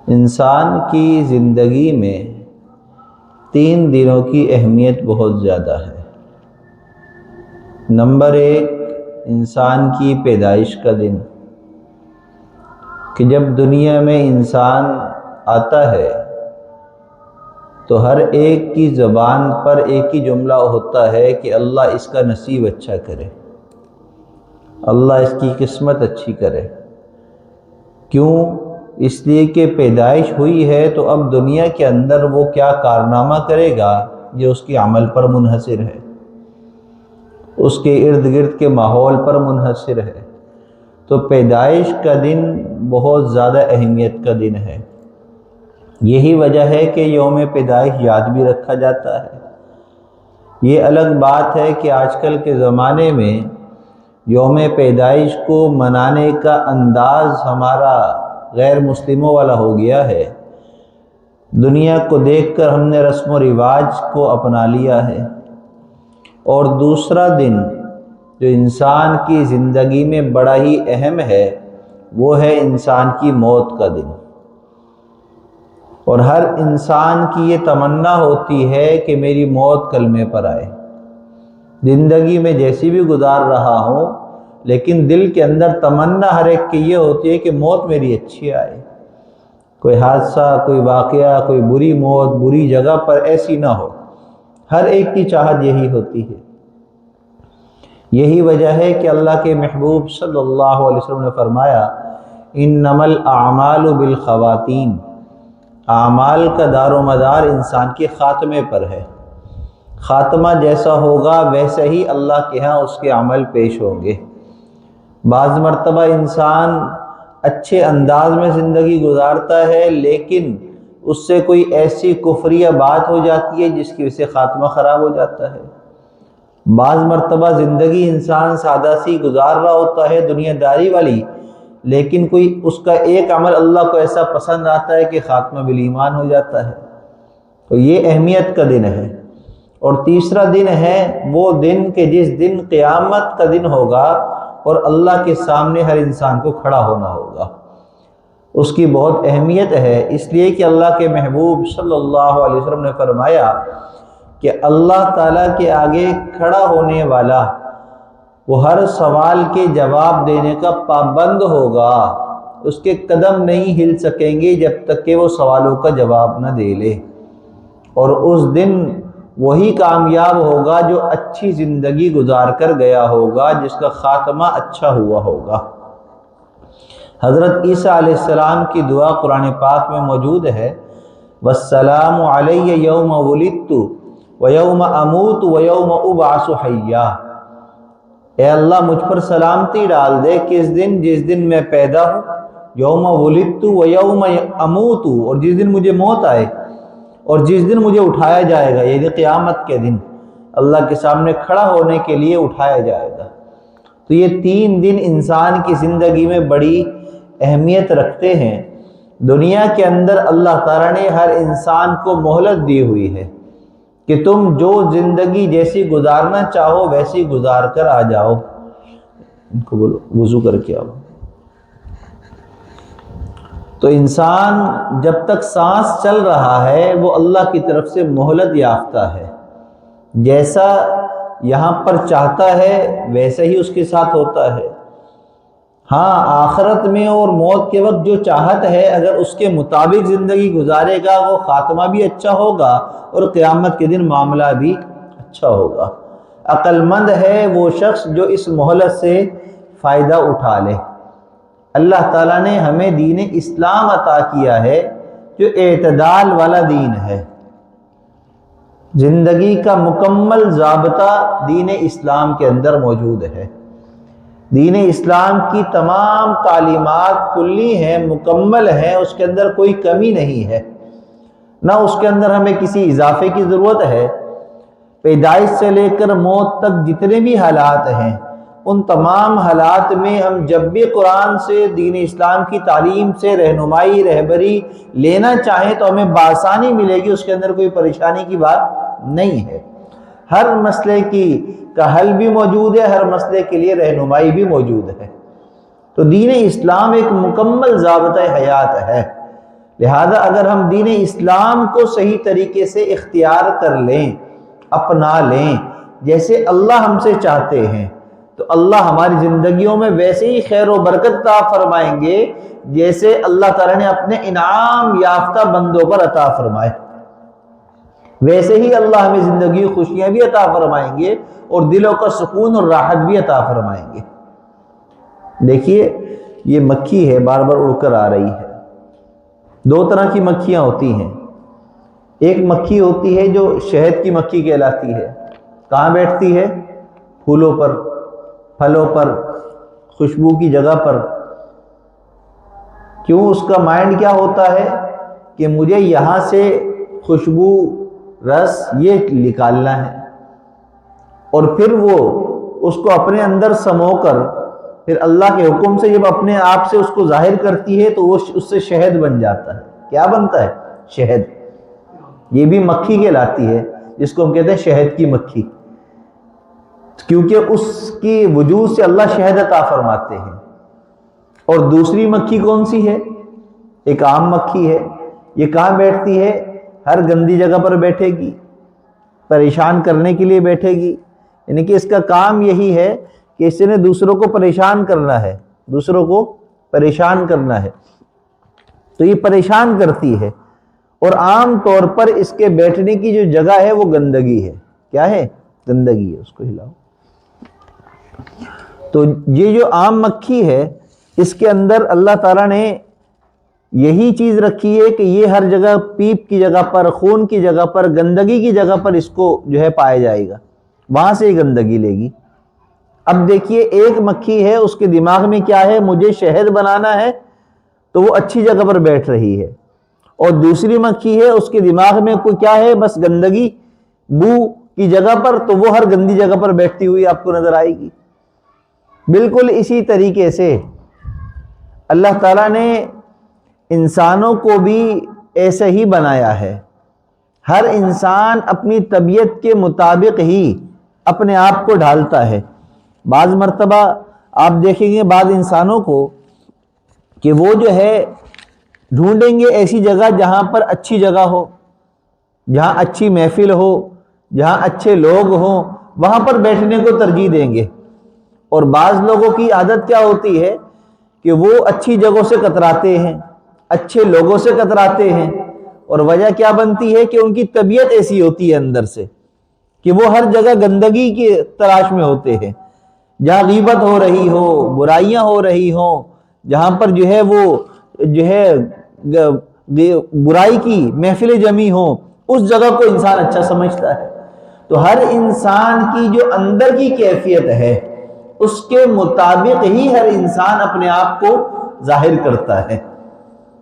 انسان کی زندگی میں 3 دنوں کی اہمیت بہت زیادہ ہے۔ نمبر 1، انسان کی پیدائش کا دن، کہ جب دنیا میں انسان آتا ہے تو ہر ایک کی زبان پر ایک ہی جملہ ہوتا ہے کہ اللہ اس کا نصیب اچھا کرے، اللہ اس کی قسمت اچھی کرے۔ کیوں؟ اس لیے کہ پیدائش ہوئی ہے تو اب دنیا کے اندر وہ کیا کارنامہ کرے گا یہ اس کے عمل پر منحصر ہے، اس کے ارد گرد کے ماحول پر منحصر ہے۔ تو پیدائش کا دن بہت زیادہ اہمیت کا دن ہے۔ یہی وجہ ہے کہ یوم پیدائش یاد بھی رکھا جاتا ہے۔ یہ الگ بات ہے کہ آج کل کے زمانے میں یوم پیدائش کو منانے کا انداز ہمارا غیر مسلموں والا ہو گیا ہے۔ دنیا کو دیکھ کر ہم نے رسم و رواج کو اپنا لیا ہے۔ اور دوسرا دن جو انسان کی زندگی میں بڑا ہی اہم ہے وہ ہے انسان کی موت کا دن۔ اور ہر انسان کی یہ تمنا ہوتی ہے کہ میری موت کلمے پر آئے۔ زندگی میں جیسی بھی گزار رہا ہوں لیکن دل کے اندر تمنا ہر ایک کی یہ ہوتی ہے کہ موت میری اچھی آئے، کوئی حادثہ، کوئی واقعہ، کوئی بری موت بری جگہ پر ایسی نہ ہو۔ ہر ایک کی چاہت یہی ہوتی ہے۔ یہی وجہ ہے کہ اللہ کے محبوب صلی اللہ علیہ وسلم نے فرمایا انما الاعمال بالخواتیم، اعمال کا دار و مدار انسان کے خاتمے پر ہے۔ خاتمہ جیسا ہوگا ویسے ہی اللہ کے ہاں اس کے عمل پیش ہوں گے۔ بعض مرتبہ انسان اچھے انداز میں زندگی گزارتا ہے لیکن اس سے کوئی ایسی کفریہ بات ہو جاتی ہے جس کی وجہ سے خاتمہ خراب ہو جاتا ہے۔ بعض مرتبہ زندگی انسان سادہ سی گزار رہا ہوتا ہے دنیا داری والی، لیکن کوئی اس کا ایک عمل اللہ کو ایسا پسند آتا ہے کہ خاتمہ بالایمان ہو جاتا ہے۔ تو یہ اہمیت کا دن ہے۔ اور تیسرا دن ہے وہ دن کہ جس دن قیامت کا دن ہوگا اور اللہ کے سامنے ہر انسان کو کھڑا ہونا ہوگا۔ اس کی بہت اہمیت ہے، اس لیے کہ اللہ کے محبوب صلی اللہ علیہ وسلم نے فرمایا کہ اللہ تعالیٰ کے آگے کھڑا ہونے والا وہ ہر سوال کے جواب دینے کا پابند ہوگا، اس کے قدم نہیں ہل سکیں گے جب تک کہ وہ سوالوں کا جواب نہ دے لے۔ اور اس دن وہی کامیاب ہوگا جو اچھی زندگی گزار کر گیا ہوگا، جس کا خاتمہ اچھا ہوا ہوگا۔ حضرت عیسیٰ علیہ السلام کی دعا قرآن پاک میں موجود ہے والسلام علی یوم ولدت ویوم اموت ویوم ابعث حیا۔ اے اللہ مجھ پر سلامتی ڈال دے کس دن جس دن میں پیدا ہوں، یوم ولدت ویوم اموت، اور جس دن مجھے موت آئے اور جس دن مجھے اٹھایا جائے گا، یعنی قیامت کے دن اللہ کے سامنے کھڑا ہونے کے لیے اٹھایا جائے گا۔ تو یہ 3 دن انسان کی زندگی میں بڑی اہمیت رکھتے ہیں۔ دنیا کے اندر اللہ تعالیٰ نے ہر انسان کو مہلت دی ہوئی ہے کہ تم جو زندگی جیسی گزارنا چاہو ویسی گزار کر آ جاؤ۔ ان کو بولو وضو کر کے آؤ۔ تو انسان جب تک سانس چل رہا ہے وہ اللہ کی طرف سے مہلت یافتہ ہے، جیسا یہاں پر چاہتا ہے ویسا ہی اس کے ساتھ ہوتا ہے۔ ہاں آخرت میں اور موت کے وقت جو چاہت ہے اگر اس کے مطابق زندگی گزارے گا وہ خاتمہ بھی اچھا ہوگا اور قیامت کے دن معاملہ بھی اچھا ہوگا۔ عقل مند ہے وہ شخص جو اس مہلت سے فائدہ اٹھا لے۔ اللہ تعالیٰ نے ہمیں دین اسلام عطا کیا ہے جو اعتدال والا دین ہے۔ زندگی کا مکمل ضابطہ دین اسلام کے اندر موجود ہے۔ دین اسلام کی تمام تعلیمات کلی ہیں، مکمل ہیں، اس کے اندر کوئی کمی نہیں ہے، نہ اس کے اندر ہمیں کسی اضافے کی ضرورت ہے۔ پیدائش سے لے کر موت تک جتنے بھی حالات ہیں ان تمام حالات میں ہم جب بھی قرآن سے دین اسلام کی تعلیم سے رہنمائی رہبری لینا چاہیں تو ہمیں بآسانی ملے گی، اس کے اندر کوئی پریشانی کی بات نہیں ہے۔ ہر مسئلے کا حل بھی موجود ہے، ہر مسئلے کے لیے رہنمائی بھی موجود ہے۔ تو دین اسلام ایک مکمل ضابطۂ حیات ہے، لہذا اگر ہم دین اسلام کو صحیح طریقے سے اختیار کر لیں، اپنا لیں جیسے اللہ ہم سے چاہتے ہیں، تو اللہ ہماری زندگیوں میں ویسے ہی خیر و برکت عطا فرمائیں گے جیسے اللہ تعالیٰ نے اپنے انعام یافتہ بندوں پر عطا فرمائے۔ ویسے ہی اللہ ہمیں زندگی خوشیاں بھی عطا فرمائیں گے اور دلوں کا سکون اور راحت بھی عطا فرمائیں گے۔ دیکھیے یہ مکھی ہے، بار بار اڑ کر آ رہی ہے۔ دو طرح کی مکھیاں ہوتی ہیں، ایک مکھی ہوتی ہے جو شہد کی مکھی کہلاتی ہے، کہاں بیٹھتی ہے؟ پھولوں پر، پھلوں پر، خوشبو کی جگہ پر۔ کیوں؟ اس کا مائنڈ کیا ہوتا ہے کہ مجھے یہاں سے خوشبو، رس یہ نکالنا ہے، اور پھر وہ اس کو اپنے اندر سمو کر پھر اللہ کے حکم سے جب اپنے آپ سے اس کو ظاہر کرتی ہے تو وہ اس سے شہد بن جاتا ہے۔ کیا بنتا ہے؟ شہد۔ یہ بھی مکھی کہلاتی ہے، جس کو ہم کہتے ہیں شہد کی مکھی، کیونکہ اس کی وجود سے اللہ شہد عطا فرماتے ہیں۔ اور دوسری مکھی کون سی ہے؟ ایک عام مکھی ہے۔ یہ کہاں بیٹھتی ہے؟ ہر گندی جگہ پر بیٹھے گی، پریشان کرنے کے لیے بیٹھے گی، یعنی کہ اس کا کام یہی ہے کہ اس نے دوسروں کو پریشان کرنا ہے، دوسروں کو پریشان کرنا ہے، تو یہ پریشان کرتی ہے۔ اور عام طور پر اس کے بیٹھنے کی جو جگہ ہے وہ گندگی ہے۔ کیا ہے؟ گندگی ہے۔ اس کو ہلاؤ۔ تو یہ جو عام مکھی ہے، اس کے اندر اللہ تعالیٰ نے یہی چیز رکھی ہے کہ یہ ہر جگہ پیپ کی جگہ پر، خون کی جگہ پر، گندگی کی جگہ پر اس کو جو ہے پایا جائے گا، وہاں سے یہ گندگی لے گی۔ اب دیکھیے ایک مکھی ہے، اس کے دماغ میں کیا ہے؟ مجھے شہد بنانا ہے، تو وہ اچھی جگہ پر بیٹھ رہی ہے۔ اور دوسری مکھی ہے، اس کے دماغ میں کوئی کیا ہے؟ بس گندگی، بو کی جگہ پر، تو وہ ہر گندی جگہ پر بیٹھتی ہوئی آپ کو نظر آئے گی۔ بالکل اسی طریقے سے اللہ تعالیٰ نے انسانوں کو بھی ایسے ہی بنایا ہے۔ ہر انسان اپنی طبیعت کے مطابق ہی اپنے آپ کو ڈھالتا ہے۔ بعض مرتبہ آپ دیکھیں گے بعض انسانوں کو کہ وہ جو ہے ڈھونڈیں گے ایسی جگہ جہاں پر اچھی جگہ ہو، جہاں اچھی محفل ہو، جہاں اچھے لوگ ہوں، وہاں پر بیٹھنے کو ترجیح دیں گے۔ اور بعض لوگوں کی عادت کیا ہوتی ہے کہ وہ اچھی جگہوں سے کتراتے ہیں، اچھے لوگوں سے کتراتے ہیں، اور وجہ کیا بنتی ہے کہ ان کی طبیعت ایسی ہوتی ہے اندر سے کہ وہ ہر جگہ گندگی کی تلاش میں ہوتے ہیں۔ جہاں غیبت ہو رہی ہو، برائیاں ہو رہی ہوں، جہاں پر جو ہے وہ جو ہے برائی کی محفلیں جمی ہوں، اس جگہ کو انسان اچھا سمجھتا ہے۔ تو ہر انسان کی جو اندر کی کیفیت ہے اس کے مطابق ہی ہر انسان اپنے آپ کو ظاہر کرتا ہے۔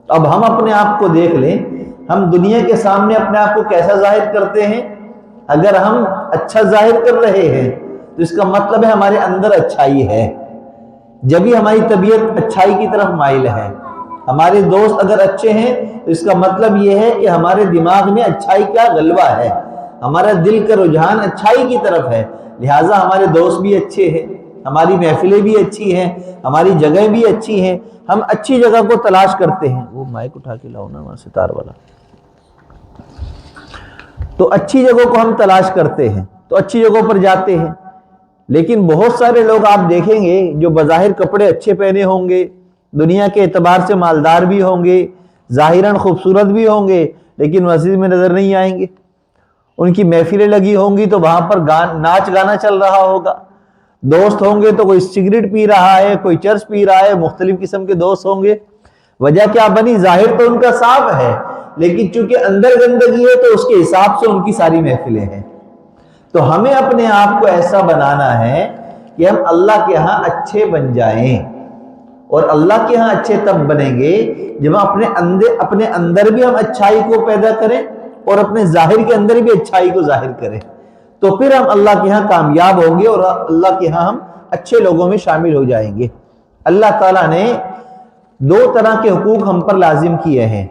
اب ہم اپنے آپ کو دیکھ لیں، ہم دنیا کے سامنے اپنے آپ کو کیسا ظاہر کرتے ہیں؟ اگر ہم اچھا ظاہر کر رہے ہیں تو اس کا مطلب ہے ہمارے اندر اچھائی ہے، جبھی ہماری طبیعت اچھائی کی طرف مائل ہے۔ ہمارے دوست اگر اچھے ہیں تو اس کا مطلب یہ ہے کہ ہمارے دماغ میں اچھائی کا غلبہ ہے، ہمارا دل کا رجحان اچھائی کی طرف ہے، لہٰذا ہمارے دوست بھی اچھے ہیں، ہماری محفلیں بھی اچھی ہیں، ہماری جگہیں بھی اچھی ہیں، ہم اچھی جگہ کو تلاش کرتے ہیں۔ وہ مائک اٹھا کے لاؤ نا وہاں سے تار والا۔ تو اچھی جگہوں کو ہم تلاش کرتے ہیں، تو اچھی جگہوں پر جاتے ہیں۔ لیکن بہت سارے لوگ آپ دیکھیں گے جو بظاہر کپڑے اچھے پہنے ہوں گے، دنیا کے اعتبار سے مالدار بھی ہوں گے، ظاہراً خوبصورت بھی ہوں گے، لیکن مسجد میں نظر نہیں آئیں گے۔ ان کی محفلیں لگی ہوں گی تو وہاں پر ناچ گانا چل رہا ہوگا، دوست ہوں گے تو کوئی سگریٹ پی رہا ہے، کوئی چرس پی رہا ہے، مختلف قسم کے دوست ہوں گے۔ وجہ کیا بنی؟ ظاہر تو ان کا صاف ہے، لیکن چونکہ اندر گندگی ہے تو اس کے حساب سے ان کی ساری محفلیں ہیں۔ تو ہمیں اپنے آپ کو ایسا بنانا ہے کہ ہم اللہ کے ہاں اچھے بن جائیں، اور اللہ کے ہاں اچھے تب بنیں گے جب ہم اپنے اندر بھی ہم اچھائی کو پیدا کریں اور اپنے ظاہر کے اندر بھی اچھائی کو ظاہر کریں، تو پھر ہم اللہ کے ہاں کامیاب ہوں گے اور اللہ کے ہاں ہم اچھے لوگوں میں شامل ہو جائیں گے۔ اللہ تعالیٰ نے دو طرح کے حقوق ہم پر لازم کیے ہیں،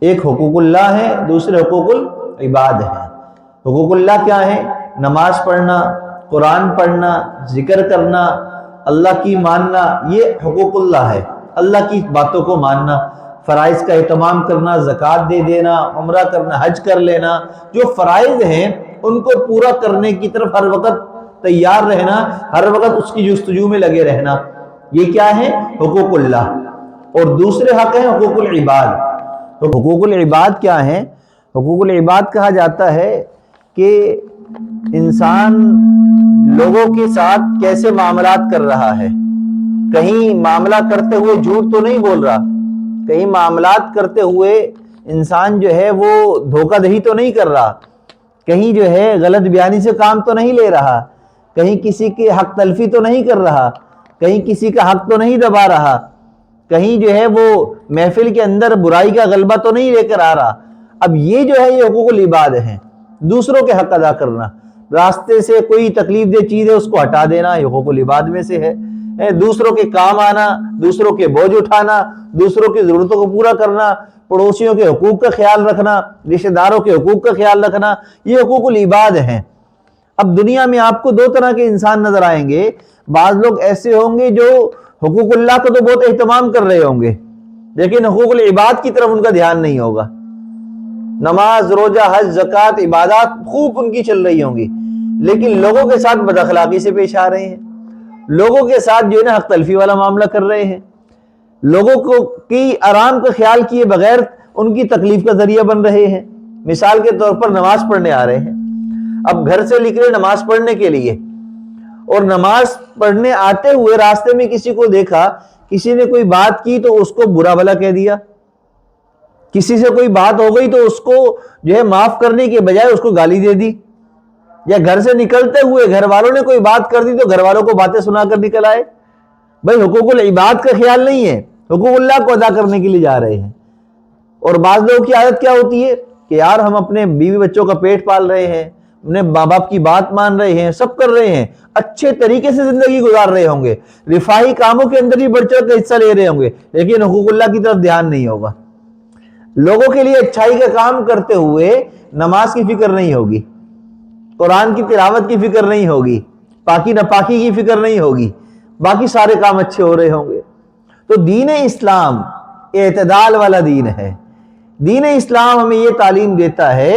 ایک حقوق اللہ ہے، دوسرے حقوق العباد ہیں۔ حقوق اللہ کیا ہے؟ نماز پڑھنا، قرآن پڑھنا، ذکر کرنا، اللہ کی ماننا، یہ حقوق اللہ ہے، اللہ کی باتوں کو ماننا۔ فرائض کا اہتمام کرنا، زکوٰۃ دے دینا، عمرہ کرنا، حج کر لینا، جو فرائض ہیں ان کو پورا کرنے کی طرف ہر وقت تیار رہنا، ہر وقت اس کی جستجو میں لگے رہنا، یہ کیا ہے؟ حقوق اللہ۔ اور دوسرے حق ہیں حقوق العباد۔ تو حقوق العباد کیا ہیں؟ حقوق العباد کہا جاتا ہے کہ انسان لوگوں کے ساتھ کیسے معاملات کر رہا ہے، کہیں معاملہ کرتے ہوئے جھوٹ تو نہیں بول رہا، کہیں معاملات کرتے ہوئے انسان جو ہے وہ دھوکہ دہی تو نہیں کر رہا، کہیں جو ہے غلط بیانی سے کام تو نہیں لے رہا، کہیں کسی کے حق تلفی تو نہیں کر رہا، کہیں کسی کا حق تو نہیں دبا رہا، کہیں جو ہے وہ محفل کے اندر برائی کا غلبہ تو نہیں لے کر آ رہا۔ اب یہ جو ہے یہ حقوق العباد ہیں، دوسروں کے حق ادا کرنا، راستے سے کوئی تکلیف دہ چیز ہے اس کو ہٹا دینا، یہ حقوق العباد میں سے ہے۔ دوسروں کے کام آنا، دوسروں کے بوجھ اٹھانا، دوسروں کی ضرورتوں کو پورا کرنا، پڑوسیوں کے حقوق کا خیال رکھنا، رشتہ داروں کے حقوق کا خیال رکھنا، یہ حقوق العباد ہیں۔ اب دنیا میں آپ کو دو طرح کے انسان نظر آئیں گے، بعض لوگ ایسے ہوں گے جو حقوق اللہ کو تو بہت اہتمام کر رہے ہوں گے، لیکن حقوق العباد کی طرف ان کا دھیان نہیں ہوگا۔ نماز، روزہ، حج، زکوٰۃ، عبادات خوب ان کی چل رہی ہوں گی، لیکن لوگوں کے ساتھ بد اخلاقی سے پیش آ رہے ہیں، لوگوں کے ساتھ جو ہے نا حق تلفی والا معاملہ کر رہے ہیں، لوگوں کو کی آرام کا خیال کیے بغیر ان کی تکلیف کا ذریعہ بن رہے ہیں۔ مثال کے طور پر نماز پڑھنے آ رہے ہیں، اب گھر سے نکلے نماز پڑھنے کے لیے، اور نماز پڑھنے آتے ہوئے راستے میں کسی کو دیکھا، کسی نے کوئی بات کی تو اس کو برا بھلا کہہ دیا، کسی سے کوئی بات ہو گئی تو اس کو جو ہے معاف کرنے کے بجائے اس کو گالی دے دی، یا گھر سے نکلتے ہوئے گھر والوں نے کوئی بات کر دی تو گھر والوں کو باتیں سنا کر نکل آئے۔ بھائی حقوق العباد کا خیال نہیں ہے، حقوق اللہ کو ادا کرنے کے لیے جا رہے ہیں۔ اور بعض لوگوں کی عادت کیا ہوتی ہے کہ یار ہم اپنے بیوی بچوں کا پیٹ پال رہے ہیں، اپنے ماں باپ کی بات مان رہے ہیں، سب کر رہے ہیں، اچھے طریقے سے زندگی گزار رہے ہوں گے، رفاہی کاموں کے اندر بھی بڑھ چڑھ کر حصہ لے رہے ہوں گے، لیکن حقوق اللہ کی طرف دھیان نہیں ہوگا۔ لوگوں کے لیے اچھائی کا کام کرتے ہوئے نماز کی فکر نہیں ہوگی، قرآن کی تلاوت کی فکر نہیں ہوگی، پاکی ناپاکی کی فکر نہیں ہوگی، باقی سارے کام اچھے ہو رہے ہوں گے۔ تو دین اسلام اعتدال والا دین ہے۔ دین اسلام ہمیں یہ تعلیم دیتا ہے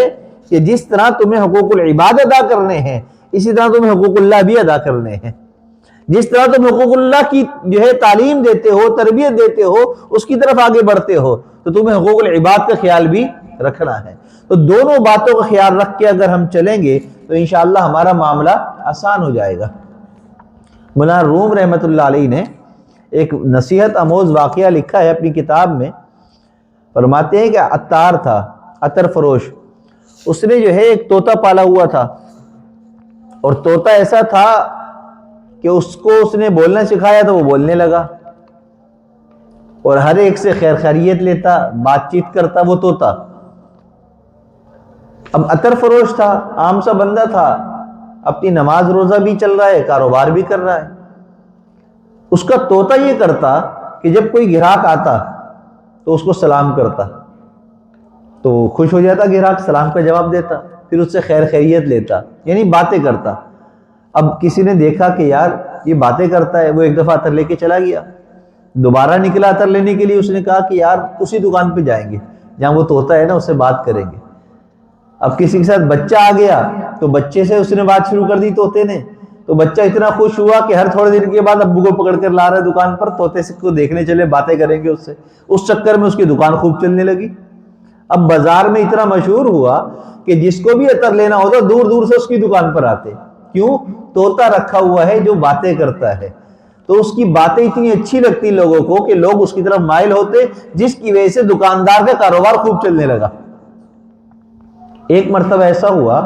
کہ جس طرح تمہیں حقوق العباد ادا کرنے ہیں، اسی طرح تمہیں حقوق اللہ بھی ادا کرنے ہیں۔ جس طرح تم حقوق اللہ کی جو ہے تعلیم دیتے ہو، تربیت دیتے ہو، اس کی طرف آگے بڑھتے ہو، تو تمہیں حقوق العباد کا خیال بھی رکھنا ہے۔ تو دونوں باتوں کا خیال رکھ کے اگر ہم چلیں گے تو انشاءاللہ ہمارا معاملہ آسان ہو جائے گا۔ مولانا روم رحمۃ اللہ علیہ نے ایک نصیحت آموز واقعہ لکھا ہے اپنی کتاب میں، فرماتے ہیں کہ عطار تھا، عطر فروش، اس نے جو ہے ایک طوطا پالا ہوا تھا، اور طوطا ایسا تھا کہ اس کو اس نے بولنا سکھایا تو وہ بولنے لگا، اور ہر ایک سے خیر خیریت لیتا، بات چیت کرتا وہ طوطا۔ اب عطر فروش تھا، عام سا بندہ تھا، اپنی نماز روزہ بھی چل رہا ہے، کاروبار بھی کر رہا ہے۔ اس کا طوطا یہ کرتا کہ جب کوئی گراہک آتا تو اس کو سلام کرتا، تو خوش ہو جاتا گراہک، سلام کا جواب دیتا، پھر اس سے خیر خیریت لیتا، یعنی باتیں کرتا۔ اب کسی نے دیکھا کہ یار یہ باتیں کرتا ہے، وہ ایک دفعہ عطر لے کے چلا گیا، دوبارہ نکلا عطر لینے کے لیے، اس نے کہا کہ یار اسی دکان پہ جائیں گے جہاں وہ طوطا ہے نا، اس سے بات کریں گے۔ اب کسی کے ساتھ بچہ آ گیا تو بچے سے اس نے بات شروع کر دی طوطے نے، تو بچہ اتنا خوش ہوا کہ ہر تھوڑے دن کے بعد ابو کو پکڑ کر لا رہا ہے دکان پر، طوطے سے کو دیکھنے چلے، باتیں کریں گے اس سے، اس چکر میں اس کی دکان خوب چلنے لگی۔ اب بازار میں اتنا مشہور ہوا کہ جس کو بھی عطر لینا ہوتا دور دور سے اس کی دکان پر آتے، کیوں؟ طوطا رکھا ہوا ہے جو باتیں کرتا ہے، تو اس کی باتیں اتنی اچھی لگتی لوگوں کو کہ لوگ اس کی طرف مائل ہوتے، جس کی وجہ سے دکاندار کا کاروبار خوب چلنے لگا۔ ایک مرتبہ ایسا ہوا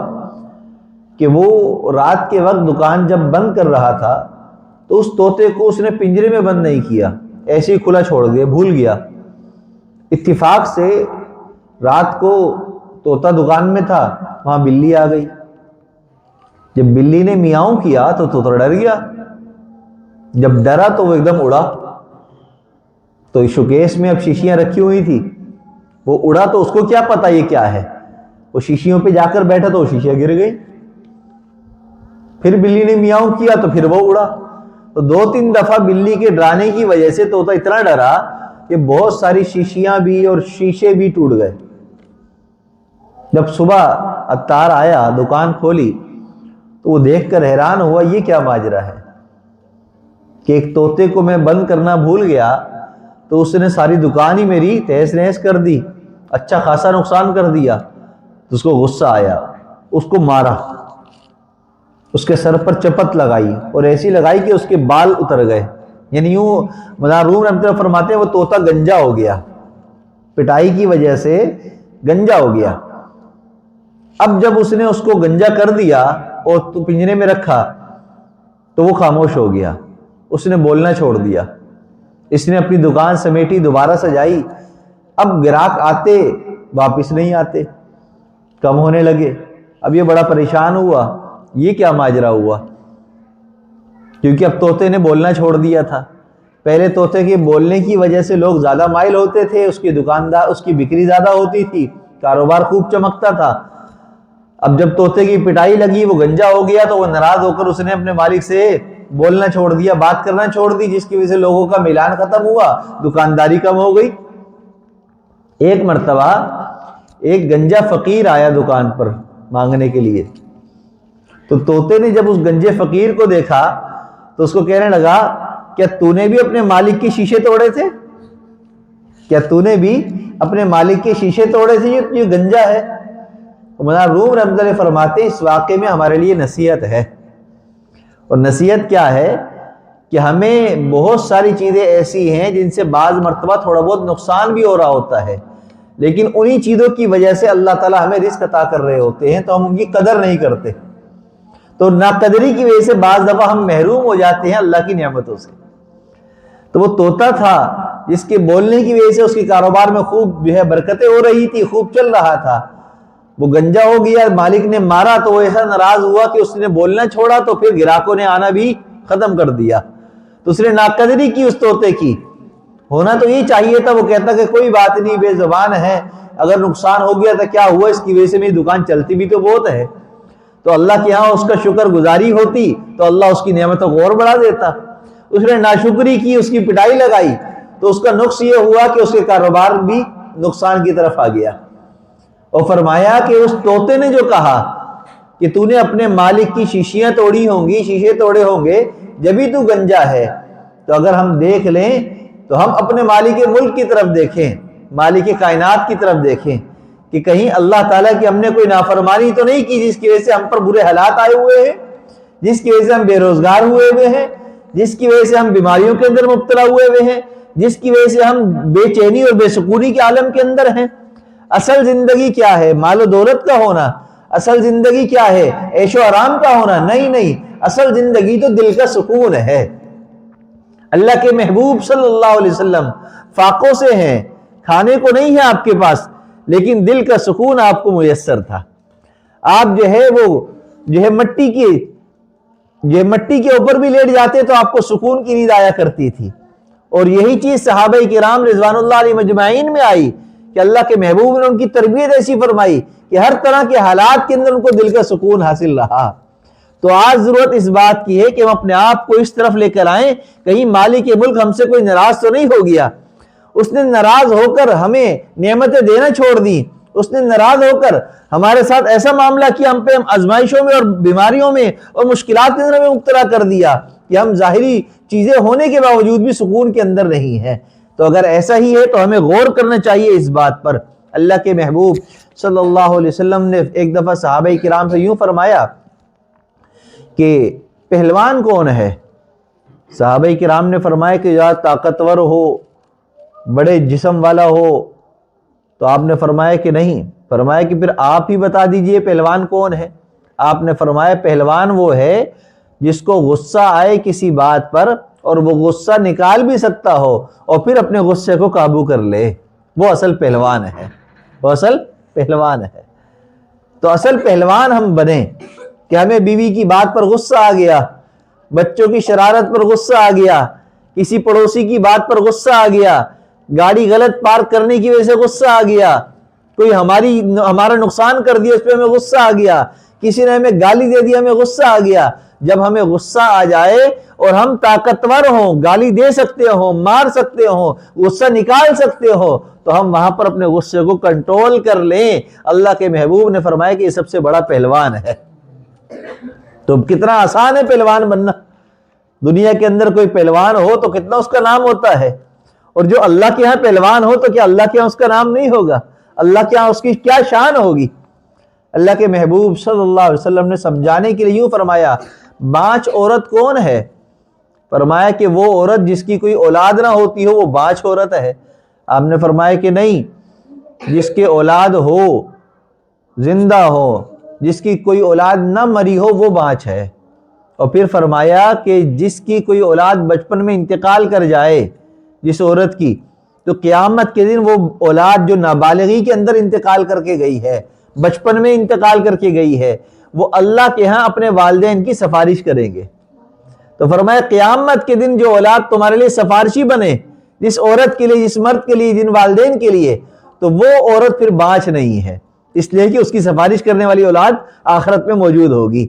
کہ وہ رات کے وقت دکان جب بند کر رہا تھا تو اس طوطے کو اس نے پنجرے میں بند نہیں کیا، ایسے ہی کھلا چھوڑ دیا، بھول گیا۔ اتفاق سے رات کو طوطا دکان میں تھا، وہاں بلی آ گئی، جب بلی نے میاؤں کیا تو طوطا ڈر گیا، جب ڈرا تو وہ ایک دم اڑا، تو شوکیس میں اب شیشیاں رکھی ہوئی تھی، وہ اڑا تو اس کو کیا پتا یہ کیا ہے، وہ شیشیوں پہ جا کر بیٹھا تو وہ شیشیاں گر گئی، پھر بلی نے میاؤں کیا تو پھر وہ اڑا۔ تو 2-3 دفعہ بلی کے ڈرانے کی وجہ سے طوطا اتنا ڈرا کہ بہت ساری شیشیاں بھی اور شیشے بھی ٹوٹ گئے۔ جب صبح عطار آیا، دکان کھولی، تو وہ دیکھ کر حیران ہوا یہ کیا ماجرا ہے کہ ایک طوطے کو میں بند کرنا بھول گیا تو اس نے ساری دکان ہی میری تہس نہس کر دی، اچھا خاصا نقصان کر دیا۔ تو اس کو غصہ آیا، اس کو مارا، اس کے سر پر چپت لگائی اور ایسی لگائی کہ اس کے بال اتر گئے، یعنی یوں مولانا روم رحمۃ اللہ فرماتے ہیں وہ طوطا گنجا ہو گیا، پٹائی کی وجہ سے گنجا ہو گیا۔ اب جب اس نے اس کو گنجا کر دیا اور پنجرے میں رکھا تو وہ خاموش ہو گیا، اس نے بولنا چھوڑ دیا۔ اس نے اپنی دکان سمیٹی، دوبارہ سجائی، اب گراہک آتے واپس نہیں آتے، کم ہونے لگے۔ اب یہ بڑا پریشان ہوا، یہ کیا ماجرا ہوا، کیونکہ اب طوطے نے بولنا چھوڑ دیا تھا۔ پہلے طوطے کے بولنے کی وجہ سے لوگ زیادہ مائل ہوتے تھے، اس کی بکری زیادہ ہوتی تھی، کاروبار خوب چمکتا تھا۔ اب جب طوطے کی پٹائی لگی، وہ گنجا ہو گیا، تو وہ ناراض ہو کر اس نے اپنے مالک سے بولنا چھوڑ دیا، بات کرنا چھوڑ دی، جس کی وجہ سے لوگوں کا ملان ختم ہوا، دکانداری کم ہو گئی۔ ایک مرتبہ ایک گنجا فقیر آیا دکان پر مانگنے کے لیے، تو طوطے نے جب اس گنجے فقیر کو دیکھا تو اس کو کہنے لگا کیا تو نے بھی اپنے مالک کے شیشے توڑے تھے؟ کیا تو نے بھی اپنے مالک کے شیشے توڑے تھے یہ گنجا ہے؟ مولانا روم رحمۃ اللہ فرماتے اس واقعے میں ہمارے لیے نصیحت ہے، اور نصیحت کیا ہے کہ ہمیں بہت ساری چیزیں ایسی ہیں جن سے بعض مرتبہ تھوڑا بہت نقصان بھی ہو رہا ہوتا ہے، لیکن انہی چیزوں کی وجہ سے اللہ تعالیٰ ہمیں رزق عطا کر رہے ہوتے ہیں تو ہم ان کی قدر نہیں کرتے، تو ناقدری کی وجہ سے بعض دفعہ ہم محروم ہو جاتے ہیں اللہ کی نعمتوں سے۔ تو وہ طوطا تھا جس کے بولنے کی وجہ سے اس کے کاروبار میں خوب برکتیں ہو رہی تھی، خوب چل رہا تھا، وہ گنجا ہو گیا، مالک نے مارا تو وہ ایسا ناراض ہوا کہ اس نے بولنا چھوڑا، تو پھر گراہکوں نے آنا بھی ختم کر دیا، تو اس نے ناقدری کی اس طوطے کی۔ ہونا تو یہ چاہیے تھا، وہ کہتا کہ کوئی بات نہیں، بے زبان ہے، اگر نقصان ہو گیا تو کیا ہوا، اس کی وجہ سے میری دکان چلتی بھی تو بہت ہے، تو اللہ کے ہاں اس کا شکر گزاری ہوتی تو اللہ اس کی نعمتوں کو اور بڑھا دیتا۔ اس نے ناشکری کی، اس کی پٹائی لگائی، تو اس کا نقص یہ ہوا کہ اس کے کاروبار بھی نقصان کی طرف آ گیا۔ اور فرمایا کہ اس طوطے نے جو کہا کہ تو نے اپنے مالک کی شیشیاں توڑی ہوں گی، شیشے توڑے ہوں گے، جبھی تو گنجا ہے، تو اگر ہم دیکھ لیں تو ہم اپنے مالک ملک کی طرف دیکھیں، مالک کائنات کی طرف دیکھیں کہ کہیں اللہ تعالیٰ کی ہم نے کوئی نافرمانی تو نہیں کی جس کی وجہ سے ہم پر برے حالات آئے ہوئے ہیں، جس کی وجہ سے ہم بے روزگار ہوئے ہیں، جس کی وجہ سے ہم بیماریوں کے اندر مبتلا ہوئے ہیں، جس کی وجہ سے ہم بے چینی اور بے سکونی کے عالم کے اندر ہیں۔ اصل زندگی کیا ہے؟ مال و دولت کا ہونا؟ اصل زندگی کیا ہے؟ عیش و آرام کا ہونا؟ نہیں، اصل زندگی تو دل کا سکون ہے۔ اللہ کے محبوب صلی اللہ علیہ وسلم فاقوں سے ہیں، کھانے کو نہیں ہے آپ کے پاس، لیکن دل کا سکون آپ کو میسر تھا۔ آپ مٹی کے اوپر بھی لیٹ جاتے تو آپ کو سکون کی نیند آیا کرتی تھی، اور یہی چیز صحابہ کرام رضوان اللہ علیہ مجمعین میں آئی کہ اللہ کے محبوب نے ان کی تربیت ایسی فرمائی کہ ہر طرح کے حالات کے اندر ان کو دل کا سکون حاصل رہا۔ تو آج ضرورت اس بات کی ہے کہ ہم اپنے آپ کو اس طرف لے کر آئیں، کہیں مالک ملک ہم سے کوئی ناراض تو نہیں ہو گیا، اس نے ناراض ہو کر ہمیں نعمتیں دینا چھوڑ دی، اس نے ناراض ہو کر ہمارے ساتھ ایسا معاملہ کیا، ہم پہ آزمائشوں میں اور بیماریوں میں اور مشکلات کے اندر ہمیں مبتلا کر دیا کہ ہم ظاہری چیزیں ہونے کے باوجود بھی سکون کے اندر نہیں ہیں۔ تو اگر ایسا ہی ہے تو ہمیں غور کرنا چاہیے اس بات پر۔ اللہ کے محبوب صلی اللہ علیہ وسلم نے ایک دفعہ صحابہ کرام سے یوں فرمایا کہ پہلوان کون ہے؟ صحابہ کرام نے فرمایا کہ یا طاقتور ہو، بڑے جسم والا ہو، تو آپ نے فرمایا کہ نہیں، فرمایا کہ پھر آپ ہی بتا دیجئے پہلوان کون ہے؟ آپ نے فرمایا پہلوان وہ ہے جس کو غصہ آئے کسی بات پر اور وہ غصہ نکال بھی سکتا ہو اور پھر اپنے غصے کو قابو کر لے، وہ اصل پہلوان ہے، وہ اصل پہلوان ہے۔ تو اصل پہلوان ہم بنیں کہ ہمیں بیوی کی بات پر غصہ آ گیا، بچوں کی شرارت پر غصہ آ گیا، کسی پڑوسی کی بات پر غصہ آ گیا، گاڑی غلط پارک کرنے کی وجہ سے غصہ آ گیا، کوئی ہمارا نقصان کر دیا اس پہ ہمیں غصہ آ گیا، کسی نے ہمیں گالی دے دیا ہمیں غصہ آ گیا، جب ہمیں غصہ آ جائے اور ہم طاقتور ہوں، گالی دے سکتے ہوں، مار سکتے ہوں، غصہ نکال سکتے ہو، تو ہم وہاں پر اپنے غصے کو کنٹرول کر لیں۔ اللہ کے محبوب نے فرمایا کہ یہ سب سے بڑا پہلوان ہے۔ تو کتنا آسان ہے پہلوان بننا۔ دنیا کے اندر کوئی پہلوان ہو تو کتنا اس کا نام ہوتا ہے، اور جو اللہ کے ہاں پہلوان ہو تو کیا اللہ کے ہاں اس کا نام نہیں ہوگا؟ اللہ کے ہاں اس کی کیا شان ہوگی؟ اللہ کے محبوب صلی اللہ علیہ وسلم نے سمجھانے کے لیے یوں فرمایا، بانچ عورت کون ہے؟ فرمایا کہ وہ عورت جس کی کوئی اولاد نہ ہوتی ہو وہ بانچ عورت ہے۔ آپ نے فرمایا کہ نہیں، جس کے اولاد ہو، زندہ ہو، جس کی کوئی اولاد نہ مری ہو وہ بانچ ہے۔ اور پھر فرمایا کہ جس کی کوئی اولاد بچپن میں انتقال کر جائے جس عورت کی، تو قیامت کے دن وہ اولاد جو نابالغی کے اندر انتقال کر کے گئی ہے، بچپن میں انتقال کر کے گئی ہے، وہ اللہ کے ہاں اپنے والدین کی سفارش کریں گے۔ تو فرمایا قیامت کے دن جو اولاد تمہارے لیے سفارشی بنے، جس عورت کے لیے، جس مرد کے لیے، جن والدین کے لیے، تو وہ عورت پھر بانچ نہیں ہے، اس لیے کہ اس کی سفارش کرنے والی اولاد آخرت میں موجود ہوگی۔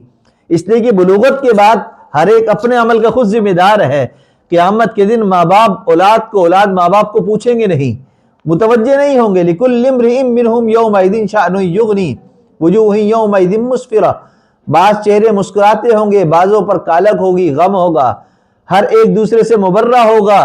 اس لیے کہ بلوغت کے بعد ہر ایک اپنے عمل کا خود ذمہ دار ہے۔ قیامت کے دن ماں باپ اولاد کو، اولاد ماں باپ کو پوچھیں گے نہیں، متوجہ نہیں ہوں گے۔ لِكُلِّ امْرِئٍ مِّنْهُمْ يَوْمَئِذٍ شَأْنٌ يُغْنِيهِ وُجُوهٌ يَوْمَئِذٍ مُسْفِرَةٌ، بعض چہرے مسکراتے ہوں گے، بعضوں پر کالک ہوگی، غم ہوگا، ہر ایک دوسرے سے مبرہ ہوگا،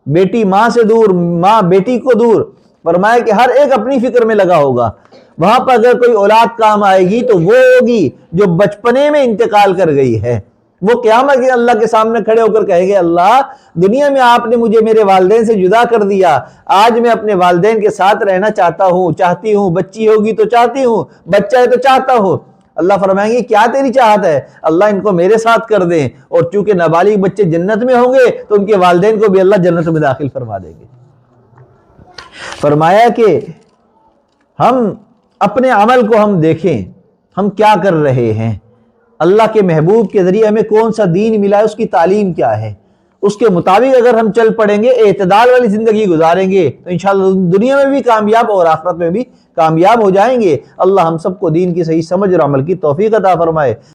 بیٹی ماں سے دور، ماں بیٹی کو دور۔ فرمایا کہ ہر ایک اپنی فکر میں لگا ہوگا۔ وہاں پر اگر کوئی اولاد کام آئے گی تو وہ ہوگی جو بچپنے میں انتقال کر گئی ہے۔ وہ قیامت کے اللہ کے سامنے کھڑے ہو کر کہے گے، اللہ دنیا میں آپ نے مجھے میرے والدین سے جدا کر دیا، آج میں اپنے والدین کے ساتھ رہنا چاہتا ہوں، چاہتی ہوں، بچی ہوگی تو چاہتی ہوں، بچہ ہے تو چاہتا ہوں۔ اللہ فرمائیں گے کیا تیری چاہت ہے؟ اللہ ان کو میرے ساتھ کر دیں، اور چونکہ نابالغ بچے جنت میں ہوں گے تو ان کے والدین کو بھی اللہ جنت میں داخل فرما دیں گے۔ فرمایا کہ ہم اپنے عمل کو ہم دیکھیں، ہم کیا کر رہے ہیں، اللہ کے محبوب کے ذریعے ہمیں کون سا دین ملا ہے، اس کی تعلیم کیا ہے، اس کے مطابق اگر ہم چل پڑیں گے، اعتدال والی زندگی گزاریں گے تو انشاءاللہ دنیا میں بھی کامیاب اور آخرت میں بھی کامیاب ہو جائیں گے۔ اللہ ہم سب کو دین کی صحیح سمجھ اور عمل کی توفیق عطا فرمائے۔